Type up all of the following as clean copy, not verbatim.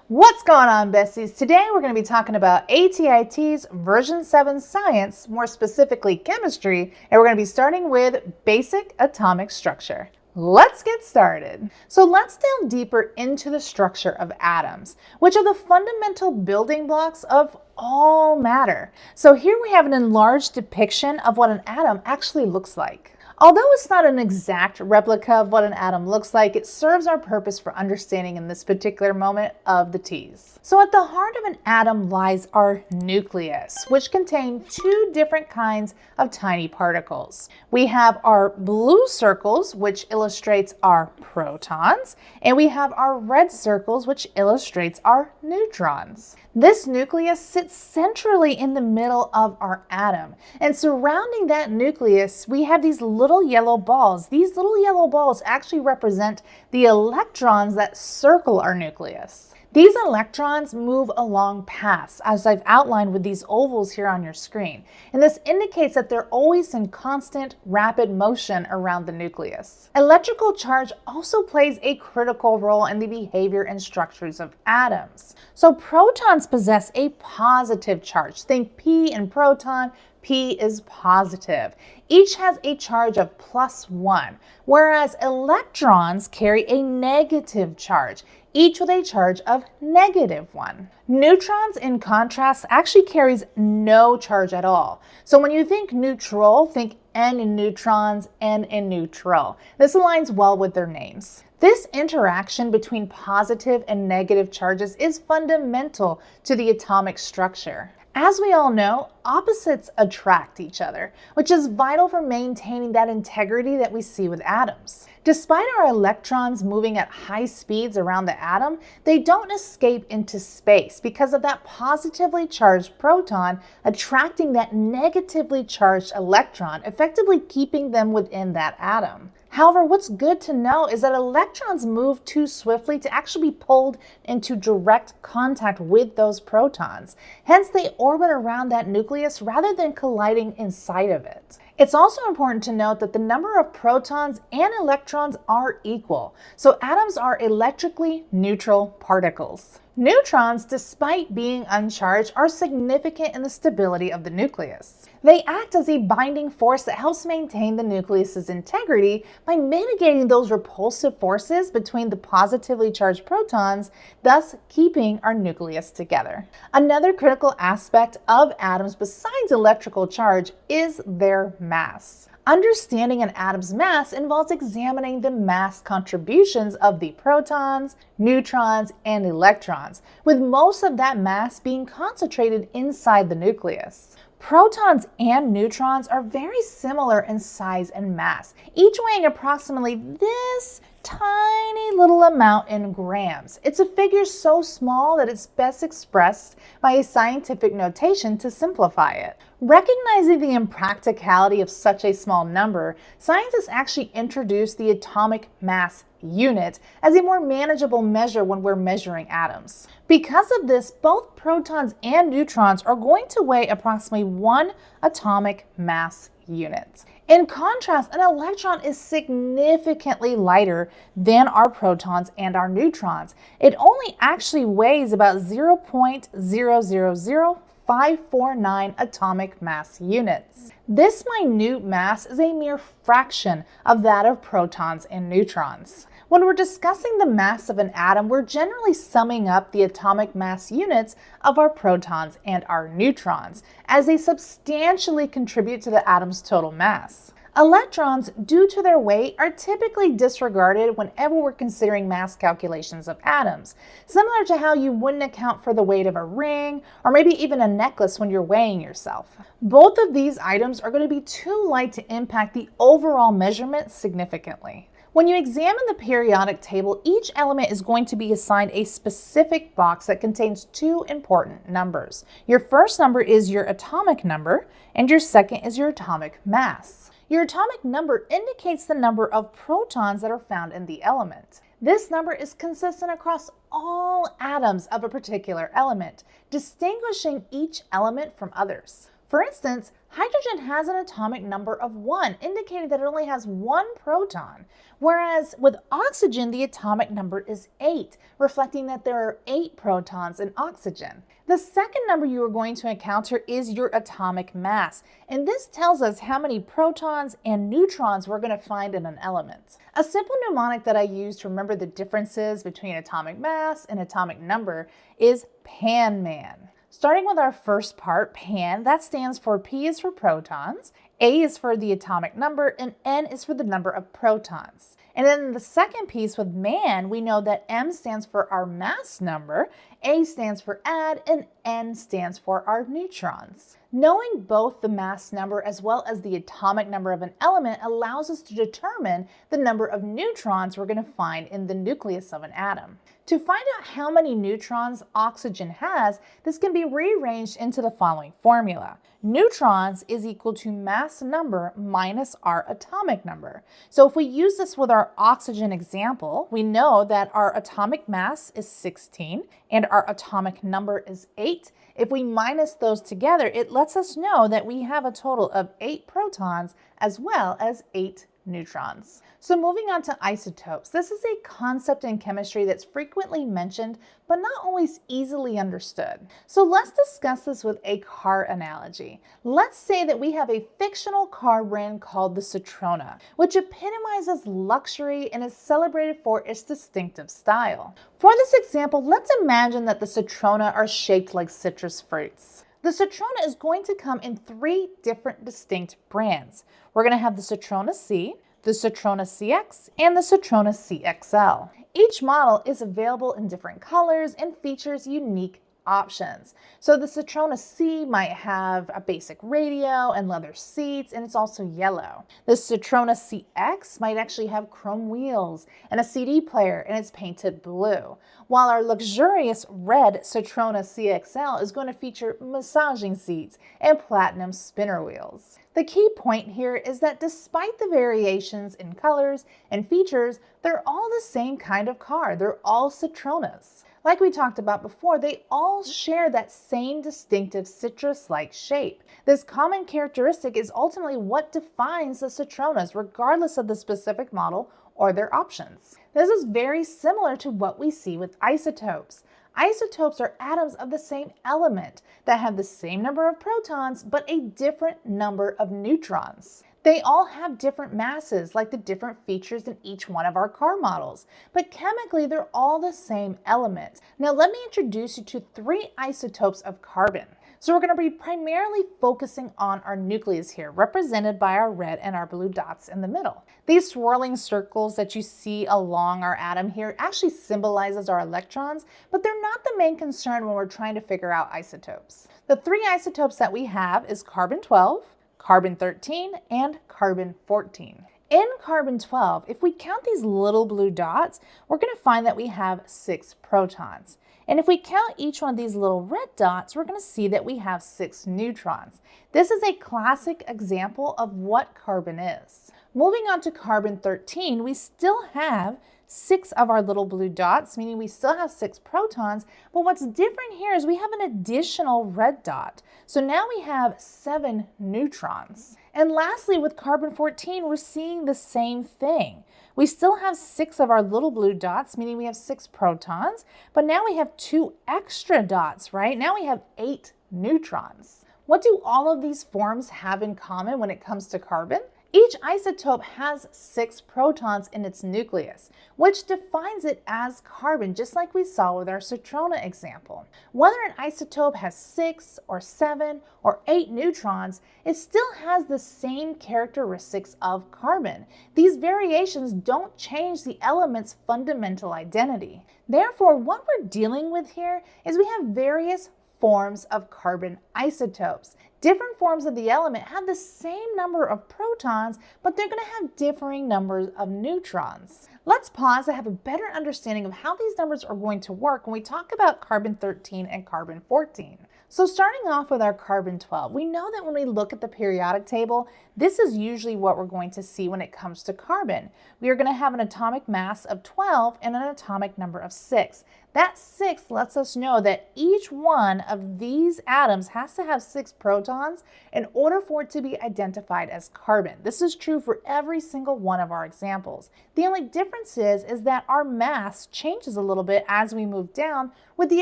What's going on, besties? Today we're going to be talking about ATI TEAS version 7 science, more specifically chemistry, and we're going to be starting with basic atomic structure. Let's get started. So let's delve deeper into the structure of atoms, which are the fundamental building blocks of all matter. So here we have an enlarged depiction of what an atom actually looks like. Although it's not an exact replica of what an atom looks like, it serves our purpose for understanding in this particular moment of the TEAS. So at the heart of an atom lies our nucleus, which contains two different kinds of tiny particles. We have our blue circles, which illustrates our protons, and we have our red circles, which illustrates our neutrons. This nucleus sits centrally in the middle of our atom, and surrounding that nucleus we have these little yellow balls. These little yellow balls actually represent the electrons that circle our nucleus. These electrons move along paths, as I've outlined with these ovals here on your screen, and this indicates that they're always in constant, rapid motion around the nucleus. Electrical charge also plays a critical role in the behavior and structures of atoms. So protons possess a positive charge. Think P in proton. P is positive. Each has a charge of +1, whereas electrons carry a negative charge, each with a charge of -1. Neutrons, in contrast, actually carries no charge at all. So when you think neutral, think N in neutrons, N in neutral. This aligns well with their names. This interaction between positive and negative charges is fundamental to the atomic structure. As we all know, opposites attract each other, which is vital for maintaining that integrity that we see with atoms. Despite our electrons moving at high speeds around the atom, they don't escape into space because of that positively charged proton attracting that negatively charged electron, effectively keeping them within that atom. However, what's good to know is that electrons move too swiftly to actually be pulled into direct contact with those protons. Hence, they orbit around that nucleus rather than colliding inside of it. It's also important to note that the number of protons and electrons are equal, so atoms are electrically neutral particles. Neutrons, despite being uncharged, are significant in the stability of the nucleus. They act as a binding force that helps maintain the nucleus's integrity by mitigating those repulsive forces between the positively charged protons, thus keeping our nucleus together. Another critical aspect of atoms besides electrical charge is their mass. Understanding an atom's mass involves examining the mass contributions of the protons, neutrons, and electrons, with most of that mass being concentrated inside the nucleus. Protons and neutrons are very similar in size and mass, each weighing approximately this tiny little amount in grams. It's a figure so small that it's best expressed by a scientific notation to simplify it. Recognizing the impracticality of such a small number, scientists actually introduced the atomic mass unit as a more manageable measure when we're measuring atoms. Because of this, both protons and neutrons are going to weigh approximately 1 atomic mass unit. In contrast, an electron is significantly lighter than our protons and our neutrons. It only actually weighs about 0.000549 atomic mass units. This minute mass is a mere fraction of that of protons and neutrons. When we're discussing the mass of an atom, we're generally summing up the atomic mass units of our protons and our neutrons, as they substantially contribute to the atom's total mass. Electrons, due to their weight, are typically disregarded whenever we're considering mass calculations of atoms, similar to how you wouldn't account for the weight of a ring or maybe even a necklace when you're weighing yourself. Both of these items are going to be too light to impact the overall measurement significantly. When you examine the periodic table, each element is going to be assigned a specific box that contains two important numbers. Your first number is your atomic number, and your second is your atomic mass. Your atomic number indicates the number of protons that are found in the element. This number is consistent across all atoms of a particular element, distinguishing each element from others. For instance, hydrogen has an atomic number of 1, indicating that it only has 1 proton, whereas with oxygen, the atomic number is 8, reflecting that there are 8 protons in oxygen. The second number you are going to encounter is your atomic mass, and this tells us how many protons and neutrons we're going to find in an element. A simple mnemonic that I use to remember the differences between atomic mass and atomic number is PAN-MAN. Starting with our first part, PAN, that stands for P is for protons, A is for the atomic number, and N is for the number of protons. And then the second piece with MAN, we know that M stands for our mass number, A stands for add, and N stands for our neutrons. Knowing both the mass number as well as the atomic number of an element allows us to determine the number of neutrons we're going to find in the nucleus of an atom. To find out how many neutrons oxygen has, this can be rearranged into the following formula. Neutrons is equal to mass number minus our atomic number. So if we use this with our oxygen example, we know that our atomic mass is 16 and our atomic number is 8. If we minus those together, it lets us know that we have a total of 8 protons as well as 8 neutrons. So moving on to isotopes, this is a concept in chemistry that's frequently mentioned, but not always easily understood. So let's discuss this with a car analogy. Let's say that we have a fictional car brand called the Citroën, which epitomizes luxury and is celebrated for its distinctive style. For this example, let's imagine that the Citroën are shaped like citrus fruits. The Citroën is going to come in 3 different distinct brands. We're going to have the Citroën C, the Citroën CX, and the Citroën CXL. Each model is available in different colors and features unique options. So the Citroën C might have a basic radio and leather seats, and it's also yellow. The Citroën CX might actually have chrome wheels and a CD player, and it's painted blue. While our luxurious red Citroën CXL is going to feature massaging seats and platinum spinner wheels. The key point here is that despite the variations in colors and features, they're all the same kind of car. They're all Citroëns. Like we talked about before, they all share that same distinctive citrus-like shape. This common characteristic is ultimately what defines the Citroëns, regardless of the specific model or their options. This is very similar to what we see with isotopes. Isotopes are atoms of the same element that have the same number of protons but a different number of neutrons. They all have different masses, like the different features in each one of our car models, but chemically they're all the same element. Now let me introduce you to 3 isotopes of carbon. So we're going to be primarily focusing on our nucleus here, represented by our red and our blue dots in the middle. These swirling circles that you see along our atom here actually symbolizes our electrons, but they're not the main concern when we're trying to figure out isotopes. The 3 isotopes that we have is carbon-12, carbon-13, and carbon-14. In carbon-12, if we count these little blue dots, we're going to find that we have 6 protons. And if we count each one of these little red dots, we're going to see that we have 6 neutrons. This is a classic example of what carbon is. Moving on to carbon-13, we still have 6 of our little blue dots, meaning we still have 6 protons, but what's different here is we have an additional red dot. So now we have 7 neutrons. And lastly, with carbon-14, we're seeing the same thing. We still have 6 of our little blue dots, meaning we have 6 protons, but now we have 2 extra dots, right? Now we have 8 neutrons. What do all of these forms have in common when it comes to carbon? Each isotope has 6 protons in its nucleus, which defines it as carbon, just like we saw with our Citroën example. Whether an isotope has 6 or 7 or 8 neutrons, it still has the same characteristics of carbon. These variations don't change the element's fundamental identity. Therefore, what we're dealing with here is we have various forms of carbon isotopes. Different forms of the element have the same number of protons, but they're going to have differing numbers of neutrons. Let's pause to have a better understanding of how these numbers are going to work when we talk about carbon-13 and carbon-14. So starting off with our carbon-12, we know that when we look at the periodic table, This is usually what we're going to see when it comes to carbon. We are going to have an atomic mass of 12 and an atomic number of 6. That 6 lets us know that each one of these atoms has to have 6 protons in order for it to be identified as carbon. This is true for every single one of our examples. The only difference is that our mass changes a little bit as we move down with the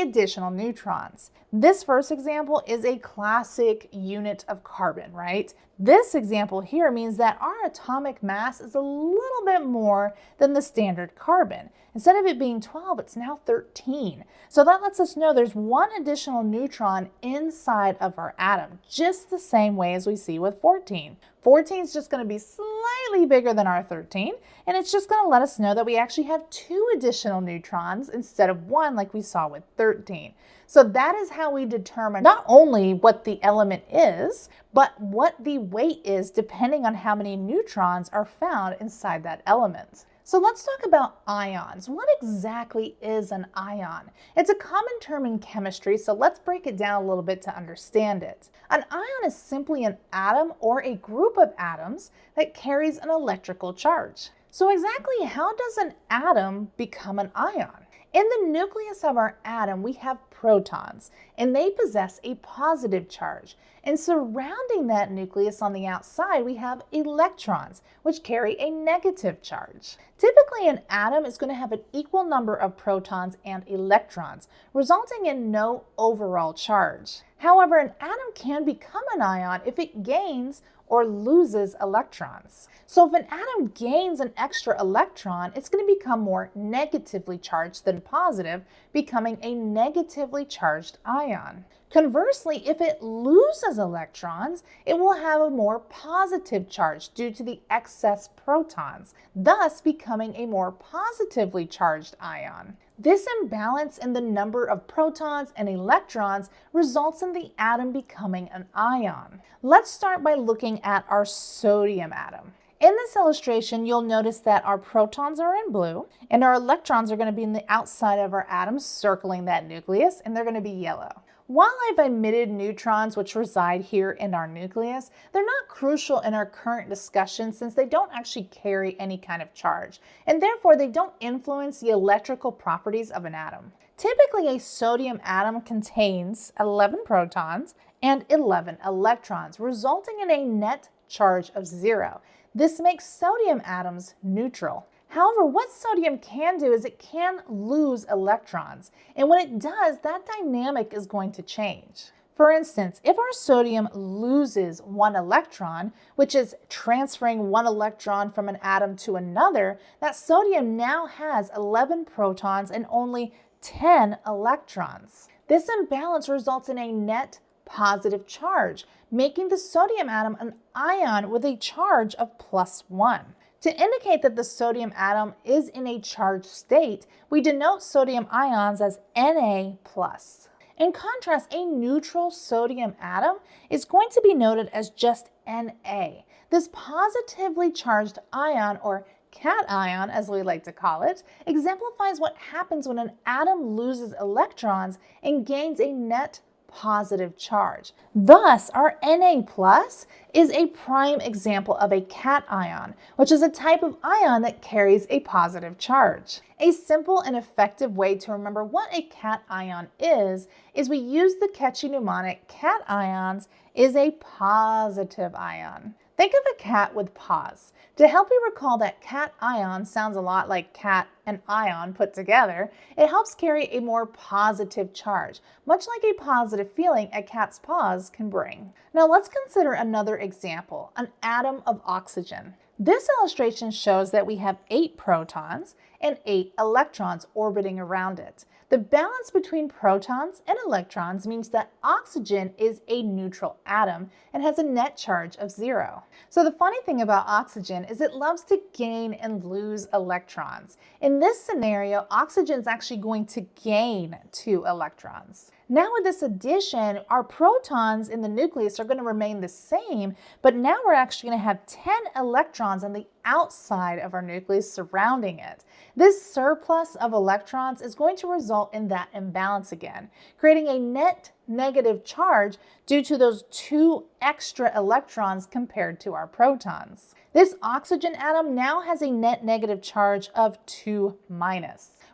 additional neutrons. This first example is a classic unit of carbon, right? This example here means that our atomic mass is a little bit more than the standard carbon. Instead of it being 12, it's now 13. So that lets us know there's one additional neutron inside of our atom, just the same way as we see with 14. 14 is just going to be slightly bigger than our 13, and it's just going to let us know that we actually have 2 additional neutrons instead of 1 like we saw with 13. So that is how we determine not only what the element is, but what the weight is depending on how many neutrons are found inside that element. So let's talk about ions. What exactly is an ion? It's a common term in chemistry, so let's break it down a little bit to understand it. An ion is simply an atom or a group of atoms that carries an electrical charge. So exactly how does an atom become an ion? In the nucleus of our atom, we have protons, and they possess a positive charge. And surrounding that nucleus on the outside, we have electrons, which carry a negative charge. Typically, an atom is going to have an equal number of protons and electrons, resulting in no overall charge. However, an atom can become an ion if it gains or loses electrons. So if an atom gains an extra electron, it's going to become more negatively charged than positive, becoming a negatively charged ion. Conversely, if it loses electrons, it will have a more positive charge due to the excess protons, thus becoming a more positively charged ion. This imbalance in the number of protons and electrons results in the atom becoming an ion. Let's start by looking at our sodium atom. In this illustration, you'll notice that our protons are in blue and our electrons are going to be in the outside of our atom circling that nucleus, and they're going to be yellow. While I've omitted neutrons which reside here in our nucleus, they're not crucial in our current discussion since they don't actually carry any kind of charge, and therefore they don't influence the electrical properties of an atom. Typically, a sodium atom contains 11 protons and 11 electrons, resulting in a net charge of 0. This makes sodium atoms neutral. However, what sodium can do is it can lose electrons, and when it does, that dynamic is going to change. For instance, if our sodium loses 1 electron, which is transferring 1 electron from an atom to another, that sodium now has 11 protons and only 10 electrons. This imbalance results in a net positive charge, making the sodium atom an ion with a charge of +1. To indicate that the sodium atom is in a charged state, we denote sodium ions as Na+. In contrast, a neutral sodium atom is going to be noted as just Na. This positively charged ion, or cation as we like to call it, exemplifies what happens when an atom loses electrons and gains a net positive charge. Thus, our Na+ is a prime example of a cation, which is a type of ion that carries a positive charge. A simple and effective way to remember what a cation is we use the catchy mnemonic cations is a positive ion. Think of a cat with paws. To help you recall that cation sounds a lot like cat and ion put together, it helps carry a more positive charge, much like a positive feeling a cat's paws can bring. Now let's consider another example, an atom of oxygen. This illustration shows that we have 8 protons and 8 electrons orbiting around it. The balance between protons and electrons means that oxygen is a neutral atom and has a net charge of 0. So the funny thing about oxygen is it loves to gain and lose electrons. In this scenario, oxygen is actually going to gain 2 electrons. Now with this addition, our protons in the nucleus are going to remain the same, but now we're actually going to have 10 electrons on the outside of our nucleus surrounding it. This surplus of electrons is going to result in that imbalance again, creating a net negative charge due to those 2 extra electrons compared to our protons. This oxygen atom now has a net negative charge of 2-.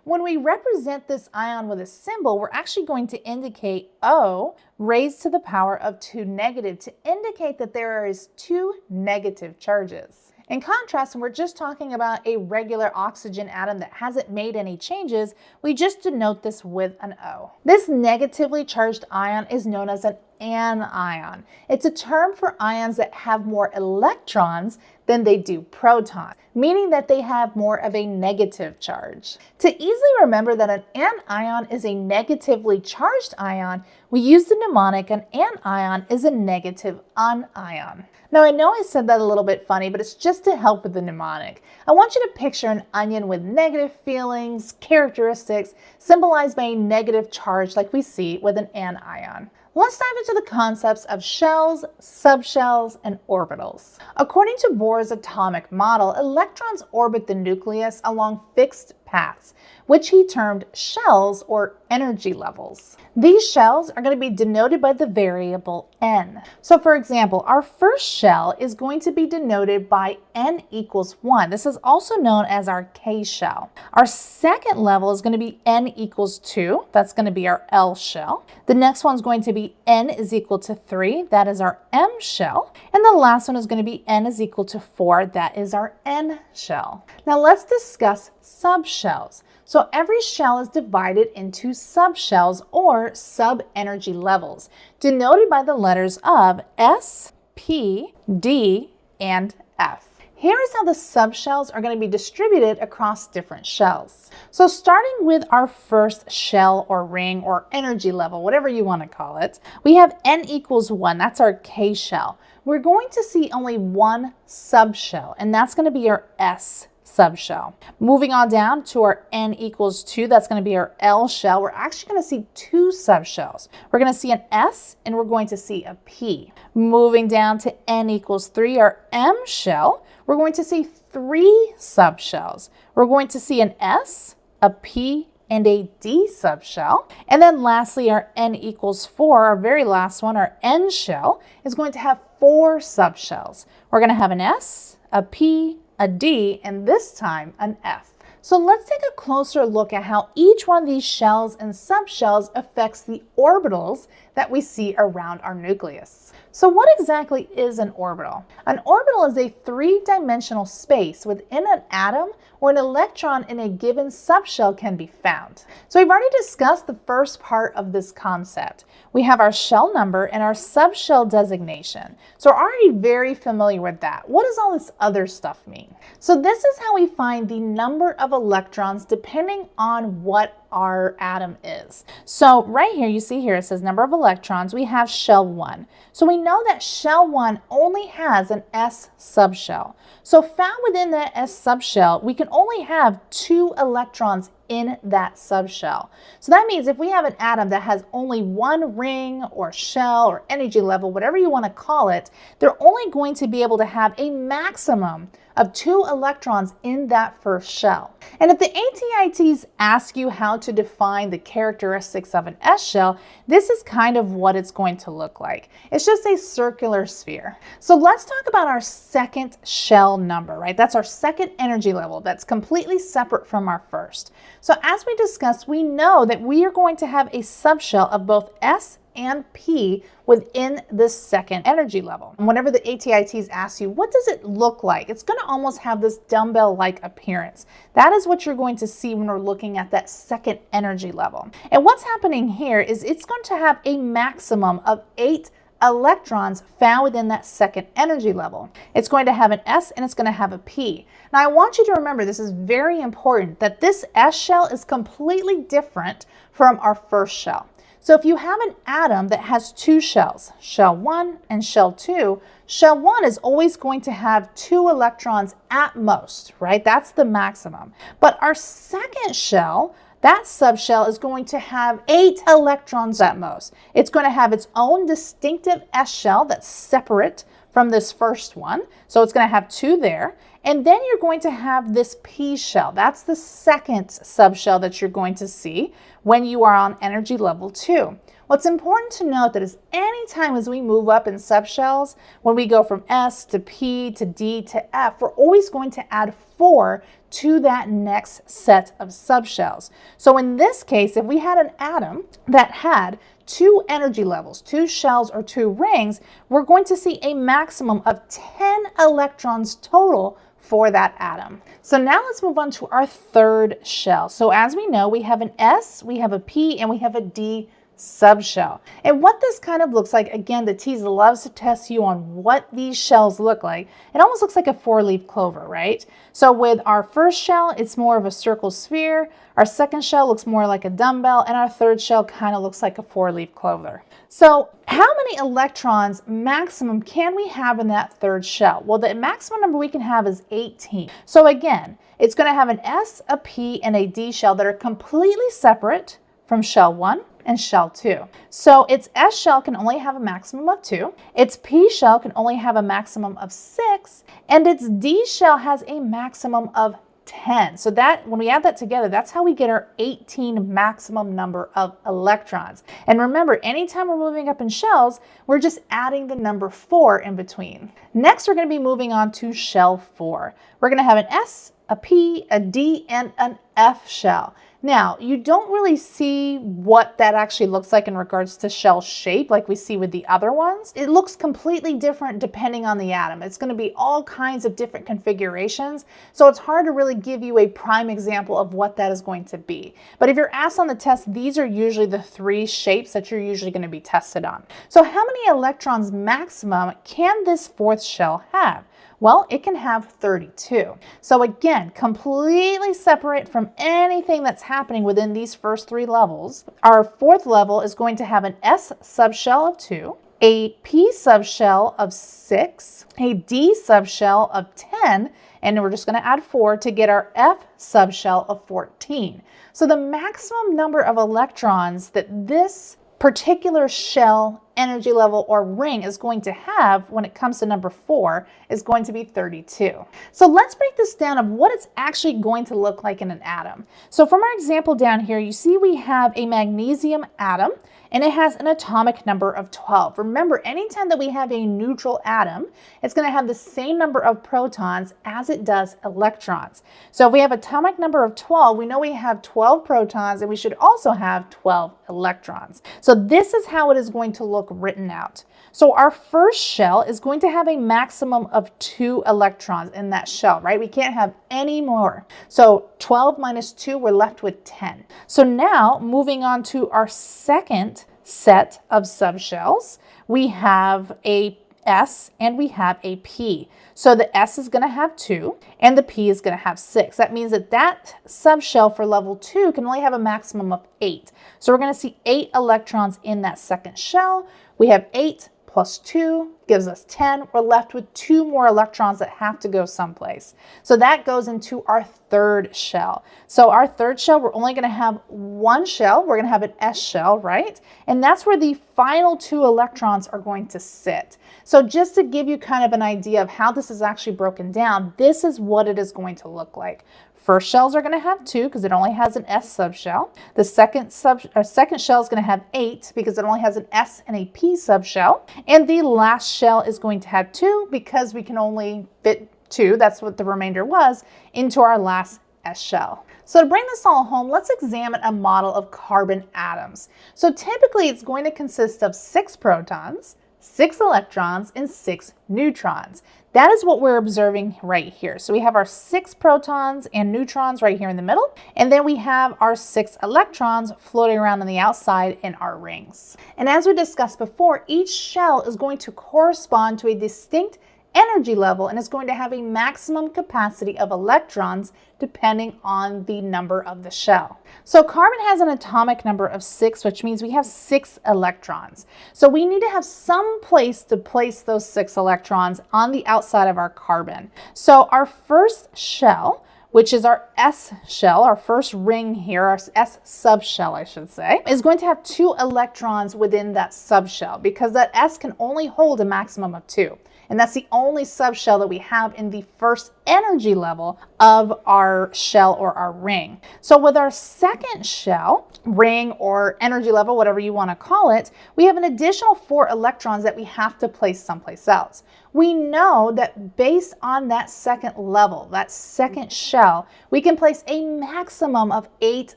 When we represent this ion with a symbol, we're actually going to indicate O raised to the power of 2 negative to indicate that there is 2 negative charges. In contrast, when we're just talking about a regular oxygen atom that hasn't made any changes, we just denote this with an O. This negatively charged ion is known as an anion. It's a term for ions that have more electrons than they do protons, meaning that they have more of a negative charge. To easily remember that an anion is a negatively charged ion, we use the mnemonic an anion is a negative anion. Now I know I said that a little bit funny, but it's just to help with the mnemonic. I want you to picture an onion with negative feelings, characteristics, symbolized by a negative charge like we see with an anion. Let's dive into the concepts of shells, subshells, and orbitals. According to Bohr's atomic model, electrons orbit the nucleus along fixed paths, which he termed shells or energy levels. These shells are going to be denoted by the variable n. So for example, our first shell is going to be denoted by n equals 1. This is also known as our K shell. Our second level is going to be n equals 2. That's going to be our L shell. The next one is going to be n is equal to 3. That is our M shell. And the last one is going to be n is equal to 4. That is our N shell. Now let's discuss subshells. So every shell is divided into subshells or sub-energy levels, denoted by the letters of S, P, D, and F. Here is how the subshells are going to be distributed across different shells. So starting with our first shell or ring or energy level, whatever you want to call it, we have n equals 1. That's our K shell. We're going to see only one subshell, and that's going to be our S subshell. Moving on down to our n equals 2, that's going to be our L shell. We're actually going to see 2 subshells. We're going to see an S and we're going to see a P. Moving down to n equals 3, our M shell, we're going to see 3 subshells. We're going to see an S, a P, and a D subshell. And then lastly, our n equals 4, our very last one, our N shell, is going to have 4 subshells. We're going to have an S, a P, a D, and this time an F. So let's take a closer look at how each one of these shells and subshells affects the orbitals that we see around our nucleus. So what exactly is an orbital? An orbital is a 3-dimensional space within an atom where an electron in a given subshell can be found. So we've already discussed the first part of this concept. We have our shell number and our subshell designation. So we're already very familiar with that. What does all this other stuff mean? So this is how we find the number of electrons depending on what our atom is. So right here, you see here, it says number of electrons. We have shell 1. So we know that shell 1 only has an S subshell. So found within that S subshell, we can only have 2 electrons in that subshell. So that means if we have an atom that has only 1 ring or shell or energy level, whatever you want to call it, they're only going to be able to have a maximum of 2 electrons in that first shell. And if the ATI TEAS ask you how to define the characteristics of an S shell, this is kind of what it's going to look like. It's just a circular sphere. So let's talk about our second shell number, right? That's our second energy level that's completely separate from our first. So as we discussed, we know that we are going to have a subshell of both S and P within this second energy level. And whenever the ATI TEAS asks you, what does it look like? It's going to almost have this dumbbell-like appearance. That is what you're going to see when we're looking at that second energy level. And what's happening here is it's going to have a maximum of 8 electrons found within that second energy level. It's going to have an S and it's going to have a P. Now I want you to remember, this is very important, that this S shell is completely different from our first shell. So if you have an atom that has 2 shells, shell 1 and shell 2, shell 1 is always going to have 2 electrons at most, right? That's the maximum. But our second shell, that subshell is going to have 8 electrons at most. It's going to have its own distinctive S shell that's separate from this first one. So it's going to have 2 there. And then you're going to have this P shell. That's the second subshell that you're going to see when you are on energy level 2. What's important to note that is anytime as we move up in subshells, when we go from S to P to D to F, we're always going to add 4 to that next set of subshells. So in this case, if we had an atom that had 2 energy levels, 2 shells or 2 rings, we're going to see a maximum of 10 electrons total for that atom. So now let's move on to our third shell. So as we know, we have an S, we have a P, and we have a D subshell. And what this kind of looks like, again, the TEAS loves to test you on what these shells look like. It almost looks like a 4-leaf clover, right? So with our first shell, it's more of a circle sphere. Our second shell looks more like a dumbbell, and our third shell kind of looks like a 4-leaf clover. So how many electrons maximum can we have in that third shell? Well, the maximum number we can have is 18. So again, it's going to have an S, a P, and a D shell that are completely separate from shell 1 and shell 2. So its S shell can only have a maximum of 2, its P shell can only have a maximum of 6, and its D shell has a maximum of 10. So that when we add that together, that's how we get our 18 maximum number of electrons. And remember, anytime we're moving up in shells, we're just adding the number 4 in between. Next, we're going to be moving on to shell 4. We're going to have an S, a P, a D, and an F shell. Now, you don't really see what that actually looks like in regards to shell shape like we see with the other ones. It looks completely different depending on the atom. It's going to be all kinds of different configurations, so it's hard to really give you a prime example of what that is going to be. But if you're asked on the test, these are usually the 3 shapes that you're usually going to be tested on. So how many electrons maximum can this fourth shell have? Well, it can have 32. So again, completely separate from anything that's happening within these first 3 levels. Our fourth level is going to have an S subshell of 2, a P subshell of 6, a D subshell of 10, and we're just going to add 4 to get our F subshell of 14. So the maximum number of electrons that this particular shell, energy level, or ring is going to have when it comes to number 4 is going to be 32. So let's break this down of what it's actually going to look like in an atom. So from our example down here, you see we have a magnesium atom, and it has an atomic number of 12. Remember, anytime that we have a neutral atom, it's going to have the same number of protons as it does electrons. So if we have atomic number of 12, we know we have 12 protons, and we should also have 12 electrons. So this is how it is going to look written out. So our first shell is going to have a maximum of 2 electrons in that shell, right? We can't have any more. So 12 minus 2, we're left with 10. So now moving on to our second set of subshells, we have a S and we have a P. So the S is going to have 2 and the P is going to have 6. That means that that subshell for level 2 can only have a maximum of 8. So we're going to see 8 electrons in that second shell. We have 8 plus 2 gives us 10. We're left with 2 more electrons that have to go someplace. So that goes into our third shell. So our third shell, we're only going to have 1 shell. We're going to have an S shell, right? And that's where the final 2 electrons are going to sit. So just to give you kind of an idea of how this is actually broken down, this is what it is going to look like. First shells are going to have 2 because it only has an S subshell. The second shell is going to have 8 because it only has an S and a P subshell. And the last shell is going to have 2 because we can only fit 2, that's what the remainder was, into our last S shell. So to bring this all home, let's examine a model of carbon atoms. So typically it's going to consist of 6 protons, 6 electrons, and 6 neutrons. That is what we're observing right here. So we have our 6 protons and neutrons right here in the middle, and then we have our 6 electrons floating around on the outside in our rings. And as we discussed before, each shell is going to correspond to a distinct energy level and is going to have a maximum capacity of electrons depending on the number of the shell. So carbon has an atomic number of 6, which means we have 6 electrons. So we need to have some place to place those 6 electrons on the outside of our carbon. So our first shell, which is our S shell, our first ring here, our S subshell, I should say, is going to have 2 electrons within that subshell because that S can only hold a maximum of 2. and that's the only subshell that we have in the first energy level of our shell or our ring. So with our second shell, ring, or energy level, whatever you want to call it, we have an additional 4 electrons that we have to place someplace else. We know that based on that second level, that second shell, we can place a maximum of 8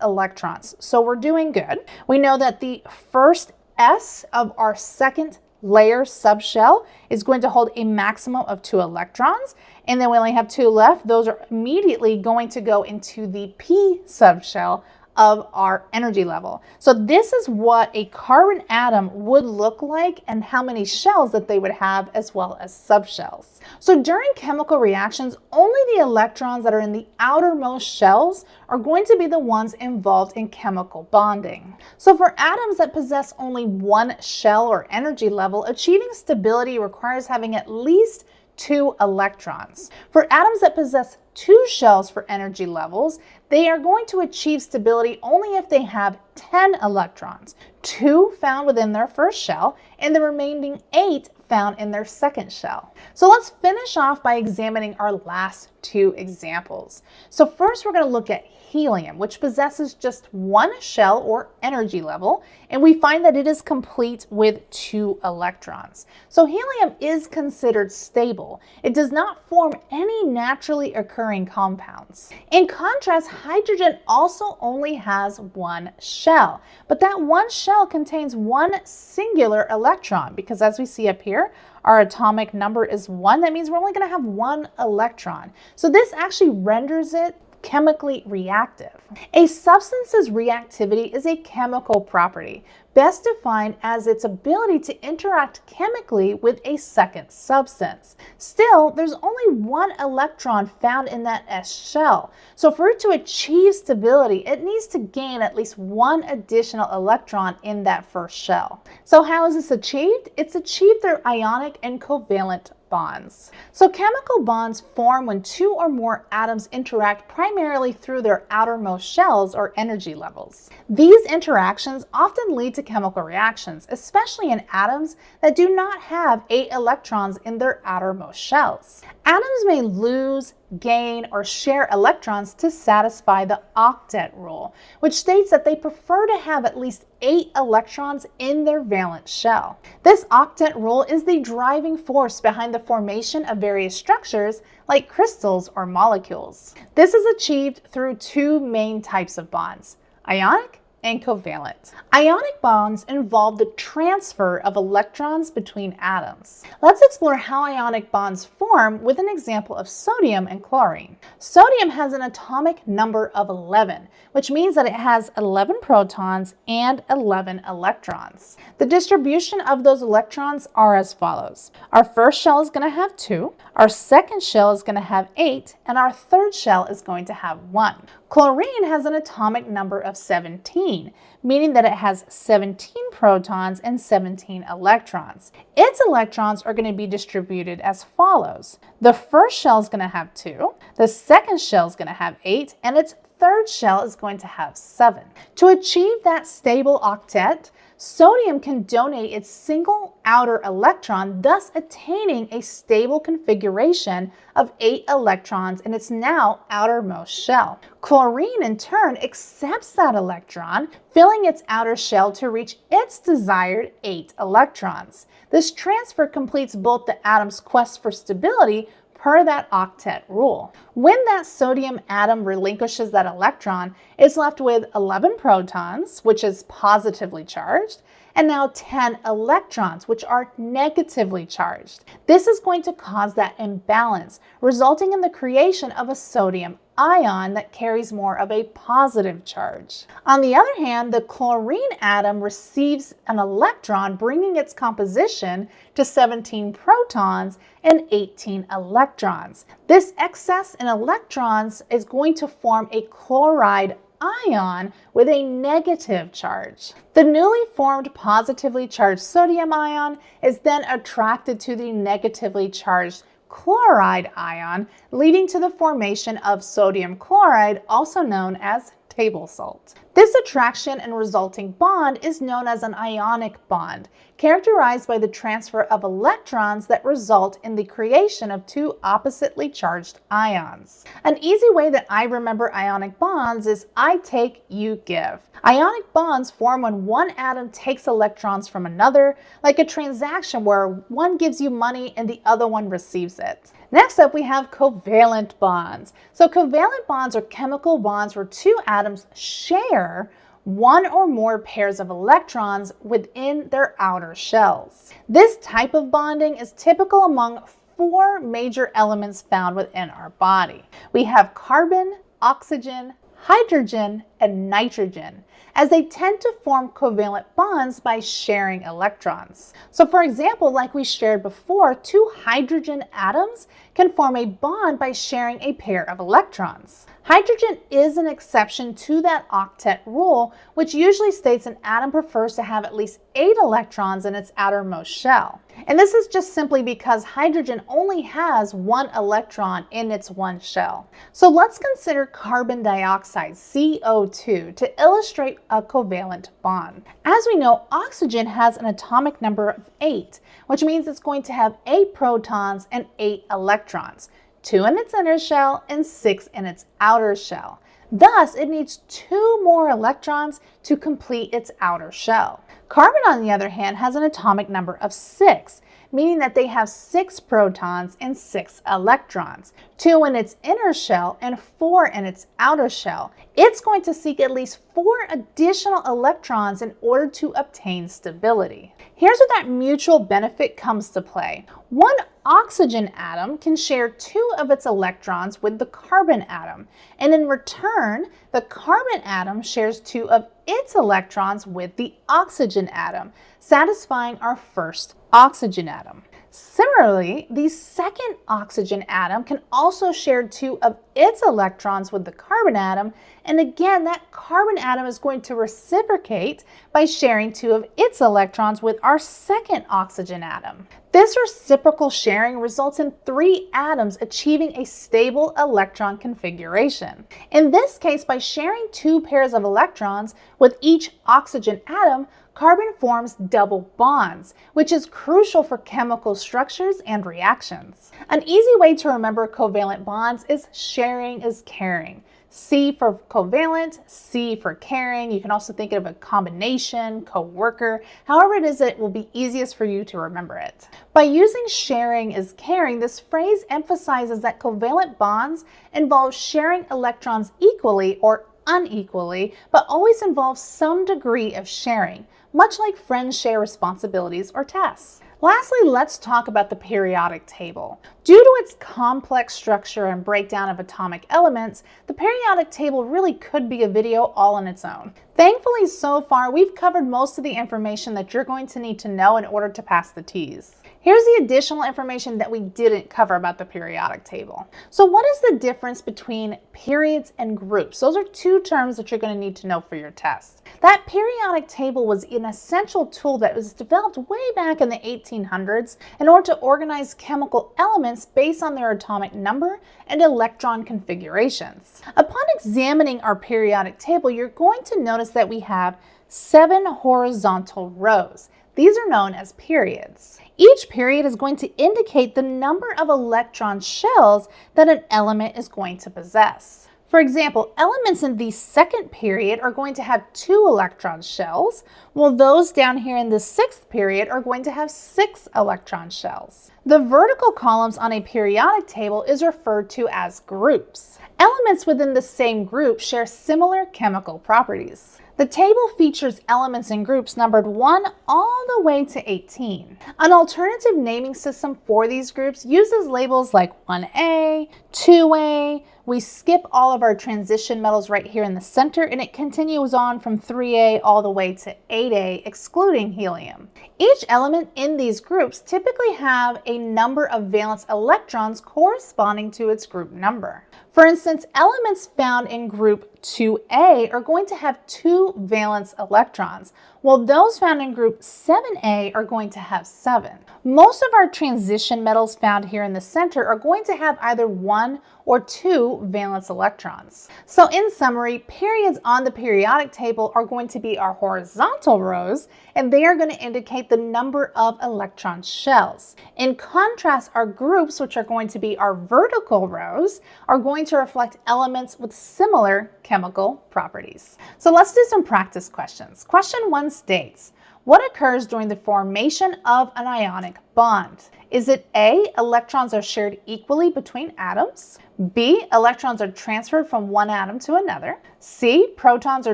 electrons. So we're doing good. We know that the first S of our second layer subshell is going to hold a maximum of 2 electrons, and then we only have 2 left. Those are immediately going to go into the P subshell of our energy level. So this is what a carbon atom would look like and how many shells that they would have, as well as subshells. So during chemical reactions, only the electrons that are in the outermost shells are going to be the ones involved in chemical bonding. So for atoms that possess only 1 shell or energy level, achieving stability requires having at least 2 electrons. For atoms that possess 2 shells for energy levels, they are going to achieve stability only if they have 10 electrons, 2 found within their first shell and the remaining 8 found in their second shell. So let's finish off by examining our last 2 examples. So first we're going to look at helium, which possesses just 1 shell or energy level, and we find that it is complete with 2 electrons. So helium is considered stable. It does not form any naturally occurring compounds. In contrast, hydrogen also only has 1 shell, but that 1 shell contains 1 singular electron, because as we see up here, our atomic number is 1. That means we're only going to have 1 electron. So this actually renders it chemically reactive. A substance's reactivity is a chemical property, best defined as its ability to interact chemically with a second substance. Still, there's only 1 electron found in that S shell. So for it to achieve stability, it needs to gain at least 1 additional electron in that first shell. So how is this achieved? It's achieved through ionic and covalent bonds. So chemical bonds form when 2 or more atoms interact primarily through their outermost shells or energy levels. These interactions often lead to chemical reactions, especially in atoms that do not have 8 electrons in their outermost shells. Atoms may lose, gain, or share electrons to satisfy the octet rule, which states that they prefer to have at least 8 electrons in their valence shell. This octet rule is the driving force behind the formation of various structures like crystals or molecules. This is achieved through 2 main types of bonds: ionic and covalent. Ionic bonds involve the transfer of electrons between atoms. Let's explore how ionic bonds form with an example of sodium and chlorine. Sodium has an atomic number of 11, which means that it has 11 protons and 11 electrons. The distribution of those electrons are as follows. Our first shell is going to have 2, our second shell is going to have 8, and our third shell is going to have 1. Chlorine has an atomic number of 17, meaning that it has 17 protons and 17 electrons. Its electrons are going to be distributed as follows. The first shell is going to have 2, the second shell is going to have 8, and its third shell is going to have 7. To achieve that stable octet, sodium can donate its single outer electron, thus attaining a stable configuration of 8 electrons in its now outermost shell. Chlorine, in turn, accepts that electron, filling its outer shell to reach its desired 8 electrons. This transfer completes both the atom's quest for stability per that octet rule. When that sodium atom relinquishes that electron, it's left with 11 protons, which is positively charged, and now 10 electrons, which are negatively charged. This is going to cause that imbalance, resulting in the creation of a sodium ion that carries more of a positive charge. On the other hand, the chlorine atom receives an electron, bringing its composition to 17 protons and 18 electrons. This excess in electrons is going to form a chloride ion with a negative charge. The newly formed positively charged sodium ion is then attracted to the negatively charged chloride ion, leading to the formation of sodium chloride, also known as table salt. This attraction and resulting bond is known as an ionic bond, characterized by the transfer of electrons that result in the creation of two oppositely charged ions. An easy way that I remember ionic bonds is I take, you give. Ionic bonds form when one atom takes electrons from another, like a transaction where one gives you money and the other one receives it. Next up, we have covalent bonds. So covalent bonds are chemical bonds where two atoms share one or more pairs of electrons within their outer shells. This type of bonding is typical among four major elements found within our body. We have carbon, oxygen, hydrogen, and nitrogen, as they tend to form covalent bonds by sharing electrons. So for example, like we shared before, two hydrogen atoms can form a bond by sharing a pair of electrons. Hydrogen is an exception to that octet rule, which usually states an atom prefers to have at least 8 electrons in its outermost shell. And this is just simply because hydrogen only has 1 electron in its one shell. So let's consider carbon dioxide, CO2, to illustrate a covalent bond. As we know, oxygen has an atomic number of 8, which means it's going to have 8 protons and 8 electrons. 2 in its inner shell and 6 in its outer shell. Thus, it needs 2 more electrons to complete its outer shell. Carbon, on the other hand, has an atomic number of 6, meaning that they have 6 protons and 6 electrons, 2 in its inner shell and 4 in its outer shell. It's going to seek at least 4 additional electrons in order to obtain stability. Here's where that mutual benefit comes to play. One oxygen atom can share 2 of its electrons with the carbon atom, and in return, the carbon atom shares 2 of its electrons with the oxygen atom, satisfying our first oxygen atom. Similarly, the second oxygen atom can also share 2 of its electrons with the carbon atom, and again, that carbon atom is going to reciprocate by sharing 2 of its electrons with our second oxygen atom. This reciprocal sharing results in 3 atoms achieving a stable electron configuration. In this case, by sharing 2 pairs of electrons with each oxygen atom, carbon forms double bonds, which is crucial for chemical structures and reactions. An easy way to remember covalent bonds is sharing is caring. C for covalent, C for caring. You can also think of a combination, co-worker. However it is, it will be easiest for you to remember it. By using sharing is caring, this phrase emphasizes that covalent bonds involve sharing electrons equally or unequally, but always involve some degree of sharing, much like friends share responsibilities or tasks. Lastly, let's talk about the periodic table. Due to its complex structure and breakdown of atomic elements, the periodic table really could be a video all on its own. Thankfully, so far, we've covered most of the information that you're going to need to know in order to pass the TEAS. Here's the additional information that we didn't cover about the periodic table. So what is the difference between periods and groups? Those are 2 terms that you're going to need to know for your test. That periodic table was an essential tool that was developed way back in the 1800s in order to organize chemical elements based on their atomic number and electron configurations. Upon examining our periodic table, you're going to notice that we have 7 horizontal rows. These are known as periods. Each period is going to indicate the number of electron shells that an element is going to possess. For example, elements in the second period are going to have 2 electron shells, while those down here in the 6th period are going to have 6 electron shells. The vertical columns on a periodic table is referred to as groups. Elements within the same group share similar chemical properties. The table features elements in groups numbered 1 all the way to 18. An alternative naming system for these groups uses labels like 1A, 2A. We skip all of our transition metals right here in the center, and it continues on from 3A all the way to 8A, excluding helium. Each element in these groups typically have a number of valence electrons corresponding to its group number. For instance, elements found in group 2A are going to have 2 valence electrons, Well, those found in group 7A are going to have 7. Most of our transition metals found here in the center are going to have either 1 or 2 valence electrons. So in summary, periods on the periodic table are going to be our horizontal rows, and they are going to indicate the number of electron shells. In contrast, our groups, which are going to be our vertical rows, are going to reflect elements with similar chemical properties. So let's do some practice questions. Question 1 states, what occurs during the formation of an ionic bond? Is it A, electrons are shared equally between atoms? B, electrons are transferred from one atom to another? C, protons are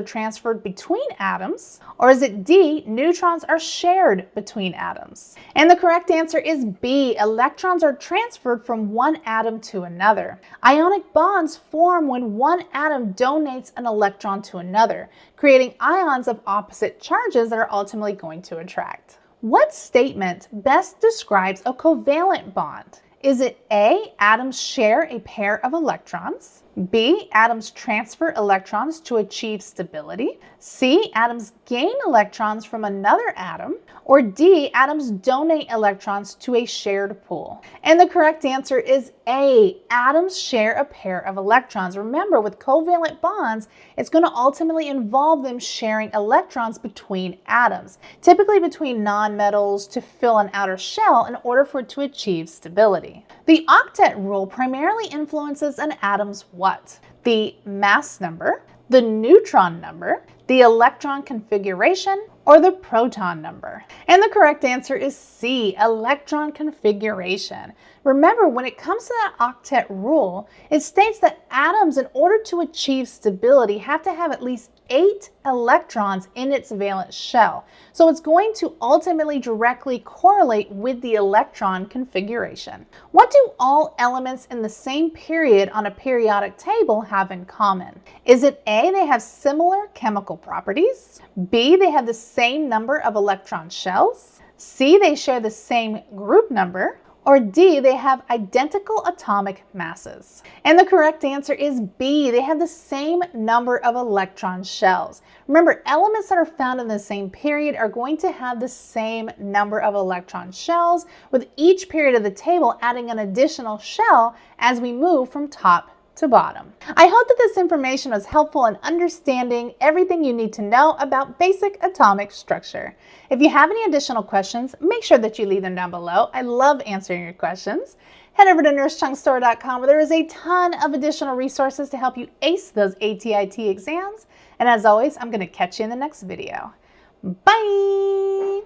transferred between atoms? Or is it D, neutrons are shared between atoms? And the correct answer is B, electrons are transferred from one atom to another. Ionic bonds form when one atom donates an electron to another, creating ions of opposite charges that are ultimately going to attract. What statement best describes a covalent bond? Is it A, atoms share a pair of electrons? B, atoms transfer electrons to achieve stability? C, atoms gain electrons from another atom? Or D, atoms donate electrons to a shared pool? And the correct answer is A, atoms share a pair of electrons. Remember, with covalent bonds, it's going to ultimately involve them sharing electrons between atoms, typically between nonmetals to fill an outer shell in order for it to achieve stability. The octet rule primarily influences an atom's what? The mass number, the neutron number, the electron configuration, or the proton number? And the correct answer is C, electron configuration. Remember, when it comes to that octet rule, it states that atoms, in order to achieve stability, have to have at least 8 electrons in its valence shell. So it's going to ultimately directly correlate with the electron configuration. What do all elements in the same period on a periodic table have in common? Is it A, they have similar chemical properties? B, they have the same number of electron shells? C, they share the same group number? Or D, they have identical atomic masses? And the correct answer is B, they have the same number of electron shells. Remember, elements that are found in the same period are going to have the same number of electron shells, with each period of the table adding an additional shell as we move from top to bottom. I hope that this information was helpful in understanding everything you need to know about basic atomic structure. If you have any additional questions, make sure that you leave them down below. I love answering your questions. Head over to nursecheungstore.com, where there is a ton of additional resources to help you ace those ATIT exams. And as always, I'm going to catch you in the next video. Bye!